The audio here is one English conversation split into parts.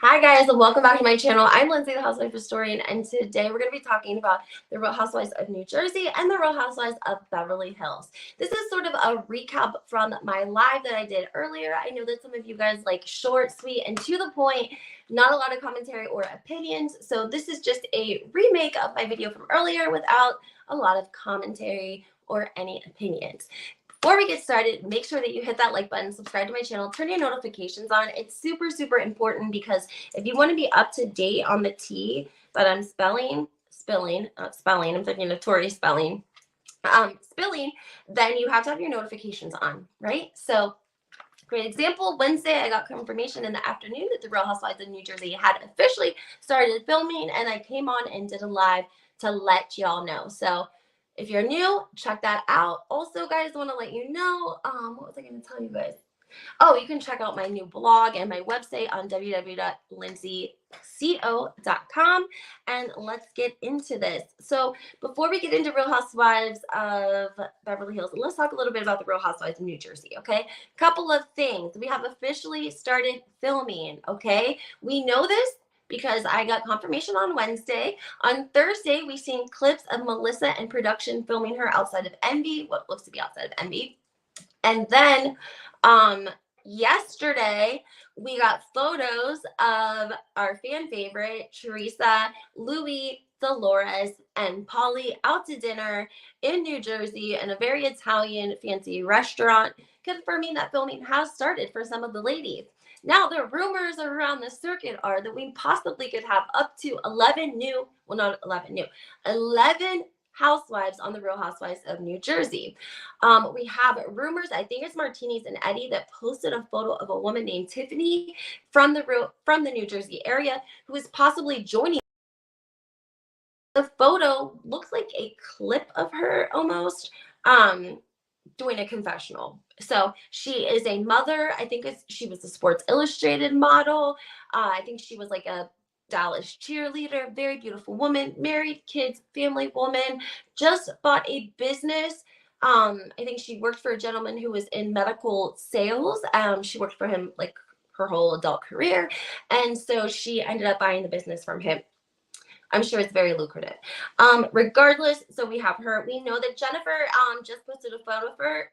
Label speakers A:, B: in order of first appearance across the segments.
A: Hi guys, and welcome back to my channel. I'm Lindsay, the Housewife Historian, and today we're going to be talking about the Real Housewives of New Jersey and the Real Housewives of Beverly Hills. This is sort of a recap from my live that I did earlier. I know that some of you guys like short, sweet, and to the point, not a lot of commentary or opinions. So this is just a remake of my video from earlier without a lot of commentary or any opinions. Before we get started, make sure that you hit that like button, subscribe to my channel, turn your notifications on. It's super, super important because if you want to be up to date on the tea that I'm spilling, I'm thinking notorious spilling, then you have to have your notifications on, right? So, great example, Wednesday, I got confirmation in the afternoon that the Real Housewives of New Jersey had officially started filming, and I came on and did a live to let y'all know. So, if you're new, check that out. Also, guys, I want to let you know, what was I going to tell you guys? Oh, you can check out my new blog and my website on www.lindsayco.com. And let's get into this. So before we get into Real Housewives of Beverly Hills, let's talk a little bit about the Real Housewives of New Jersey, okay? Couple of things. We have officially started filming, okay? We know this because I got confirmation on Wednesday. On Thursday, we seen clips of Melissa and production filming her outside of Envy, what looks to be outside of Envy. And then yesterday, we got photos of our fan favorite, Teresa, Louis, Dolores, and Polly out to dinner in New Jersey in a very Italian fancy restaurant, confirming that filming has started for some of the ladies. Now, the rumors around the circuit are that we possibly could have up to 11 housewives on the Real Housewives of New Jersey. We have rumors, I think it's Martinis and Eddie, that posted a photo of a woman named Tiffany from the New Jersey area who is possibly joining. The photo looks like a clip of her almost doing a confessional. So she is a mother. I think she was a Sports Illustrated model. I think she was like a Dallas cheerleader, very beautiful woman, married, kids, family woman, just bought a business. I think she worked for a gentleman who was in medical sales. She worked for him like her whole adult career. And so she ended up buying the business from him. I'm sure it's very lucrative. Regardless, so we have her. We know that Jennifer just posted a photo of her.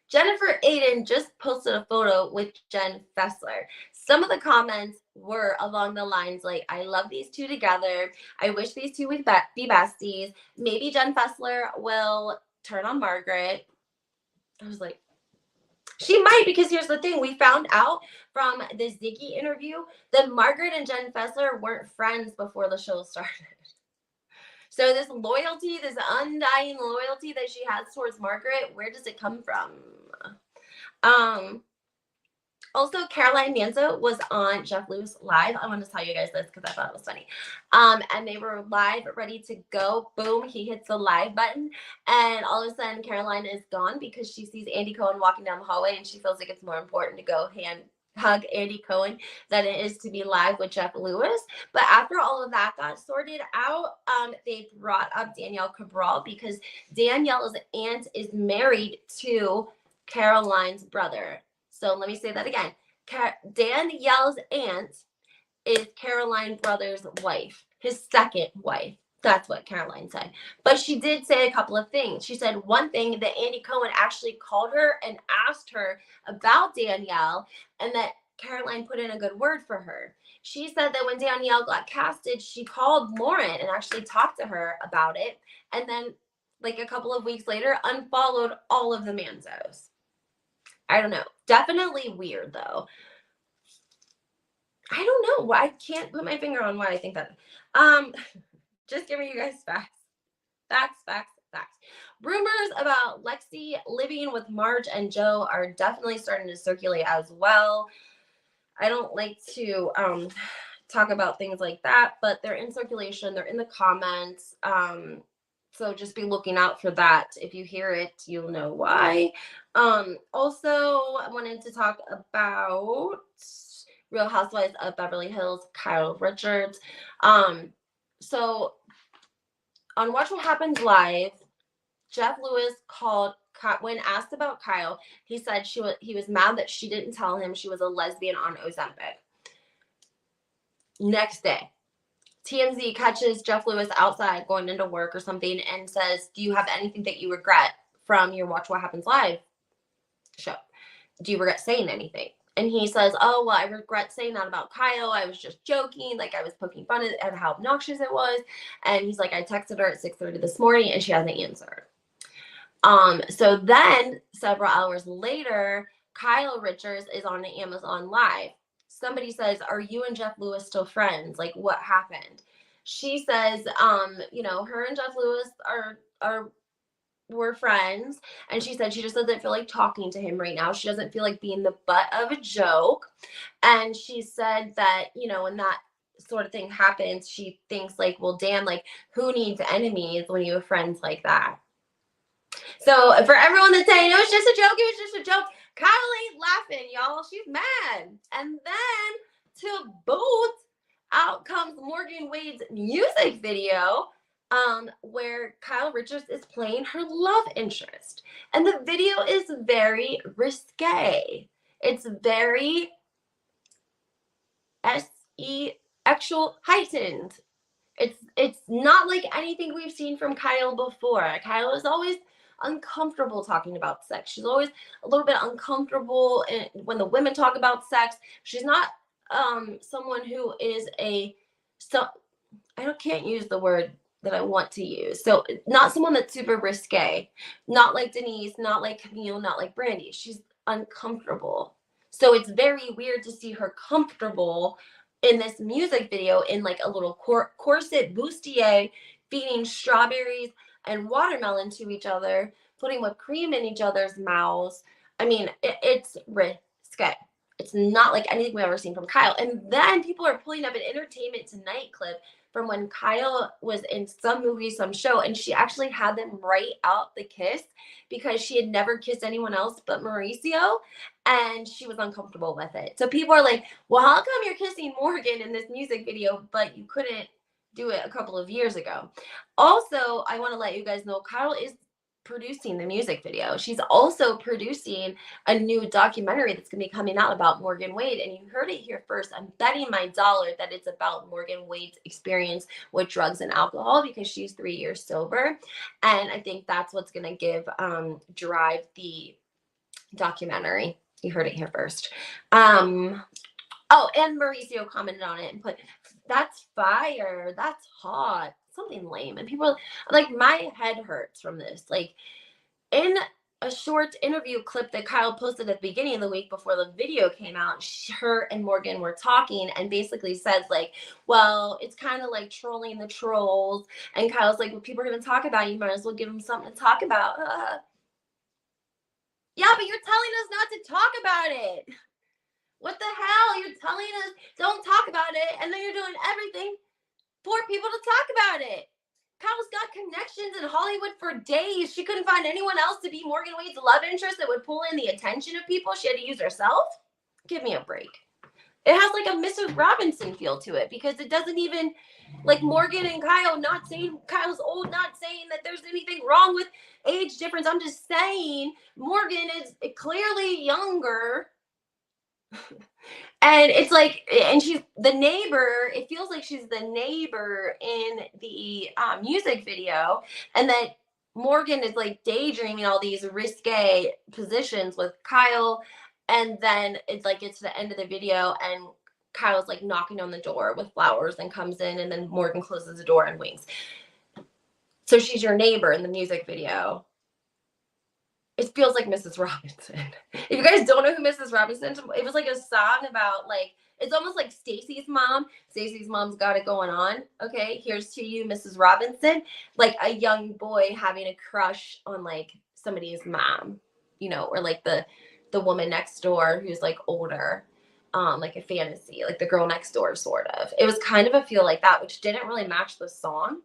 A: Jennifer Aiden just posted a photo with Jen Fessler. Some of the comments were along the lines like, I love these two together. I wish these two would be besties. Maybe Jen Fessler will turn on Margaret. I was like, she might, because here's the thing. We found out from the Ziggy interview that Margaret and Jen Fessler weren't friends before the show started. So this loyalty, this undying loyalty that she has towards Margaret, where does it come from? Also, Caroline Manzo was on Jeff Lewis live. I want to tell you guys this because I thought it was funny. And they were live, ready to go. Boom, he hits the live button. And all of a sudden, Caroline is gone because she sees Andy Cohen walking down the hallway and she feels like it's more important to go hug Andy Cohen than it is to be live with Jeff Lewis. But after all of that got sorted out, they brought up Danielle Cabral because Danielle's aunt is married to Caroline's brother. So let me say that again. Danielle's aunt is Caroline's brother's wife, his second wife. That's what Caroline said. But she did say a couple of things. She said one thing, that Andy Cohen actually called her and asked her about Danielle, and that Caroline put in a good word for her. She said that when Danielle got casted, she called Lauren and actually talked to her about it. And then like a couple of weeks later, unfollowed all of the Manzos. I don't know. Definitely weird, though. I don't know. I can't put my finger on why I think that. Just giving you guys facts. Facts. Rumors about Lexi living with Marge and Joe are definitely starting to circulate as well. I don't like to talk about things like that, but they're in circulation. They're in the comments. So just be looking out for that. If you hear it, you'll know why. Also, I wanted to talk about Real Housewives of Beverly Hills, Kyle Richards. So on Watch What Happens Live, Jeff Lewis called, when asked about Kyle, he said he was mad that she didn't tell him she was a lesbian on Ozempic. Next day, TMZ catches Jeff Lewis outside going into work or something and says, do you have anything that you regret from your Watch What Happens Live show? Do you regret saying anything? And he says, oh, well, I regret saying that about Kyle. I was just joking. Like, I was poking fun at how obnoxious it was. And he's like, I texted her at 6:30 this morning and she hasn't answered. So then several hours later, Kyle Richards is on the Amazon Live. Somebody says, are you and Jeff Lewis still friends? Like, what happened? She says, her and Jeff Lewis were friends. And she said she just doesn't feel like talking to him right now. She doesn't feel like being the butt of a joke. And she said that, when that sort of thing happens, she thinks like, well, damn, like who needs enemies when you have friends like that? So for everyone that's saying, it was just a joke, it was just a joke, Kyle ain't laughing, y'all. She's mad. And then to boot, out comes Morgan Wade's music video, where Kyle Richards is playing her love interest. And the video is very risque. It's very sexual heightened. It's not like anything we've seen from Kyle before. Kyle is always uncomfortable talking about sex. She's always a little bit uncomfortable when the women talk about sex. She's not someone who is I can't use the word that I want to use. So not someone that's super risque, not like Denise, not like Camille, not like Brandy. She's uncomfortable. So it's very weird to see her comfortable in this music video in like a little corset bustier, feeding strawberries and watermelon to each other, putting whipped cream in each other's mouths. I mean, it's risque. It's not like anything we've ever seen from Kyle. And then people are pulling up an Entertainment Tonight clip from when Kyle was in some movie, some show, and she actually had them write out the kiss because she had never kissed anyone else but Mauricio, and she was uncomfortable with it. So people are like, well, how come you're kissing Morgan in this music video, but you couldn't do it a couple of years ago? Also, I want to let you guys know Kyle is producing the music video. She's also producing a new documentary that's going to be coming out about Morgan Wade, and you heard it here first. I'm betting my dollar that it's about Morgan Wade's experience with drugs and alcohol because she's 3 years sober, and I think that's what's going to drive the documentary. You heard it here first. And Mauricio commented on it and put, that's fire, that's hot, something lame. And people like, my head hurts from this. Like, in a short interview clip that Kyle posted at the beginning of the week before the video came out, her and Morgan were talking and basically says like, well, it's kind of like trolling the trolls. And Kyle's like, well, people are going to talk about you, might as well give them something to talk about. Yeah, but you're telling us not to talk about it. What the hell? You're telling us don't talk about it, and then you're doing everything for people to talk about it. Kyle's got connections in Hollywood for days. She couldn't find anyone else to be Morgan Wade's love interest that would pull in the attention of people. She had to use herself. Give me a break. It has like a Mrs. Robinson feel to it because it doesn't even, like, Morgan and Kyle, not saying Kyle's old, not saying that there's anything wrong with age difference. I'm just saying Morgan is clearly younger. And it's like, and she's the neighbor. It feels like she's the neighbor in the music video. And that Morgan is like daydreaming all these risque positions with Kyle. And then it's like, it's the end of the video and Kyle's like knocking on the door with flowers and comes in, and then Morgan closes the door and winks. So she's your neighbor in the music video. It feels like Mrs. Robinson. If you guys don't know who Mrs. Robinson, it was like a song about like, it's almost like Stacy's mom. Stacy's mom's got it going on. Okay, here's to you, Mrs. Robinson. Like a young boy having a crush on like somebody's mom, or like the woman next door who's like older, like a fantasy, like the girl next door sort of. It was kind of a feel like that, which didn't really match the song.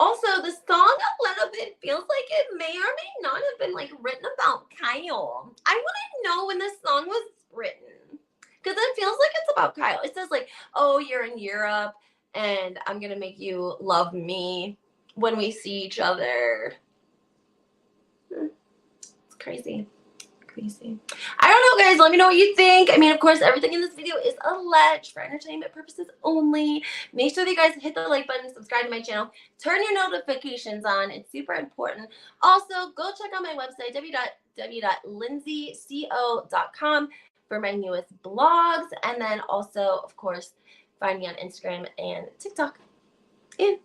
A: Also, the song a little bit feels like it may or may not have been like written about Kyle. I want to know when this song was written because it feels like it's about Kyle. It says like, oh, you're in Europe and I'm going to make you love me when we see each other. It's crazy. crazy. I don't know, guys. Let me know what you think. I mean, of course, everything in this video is alleged for entertainment purposes only. Make sure that you guys hit the like button, subscribe to my channel, turn your notifications on. It's super important. Also, go check out my website, www.lindsayco.com, for my newest blogs. And then also, of course, find me on Instagram and TikTok and Twitter.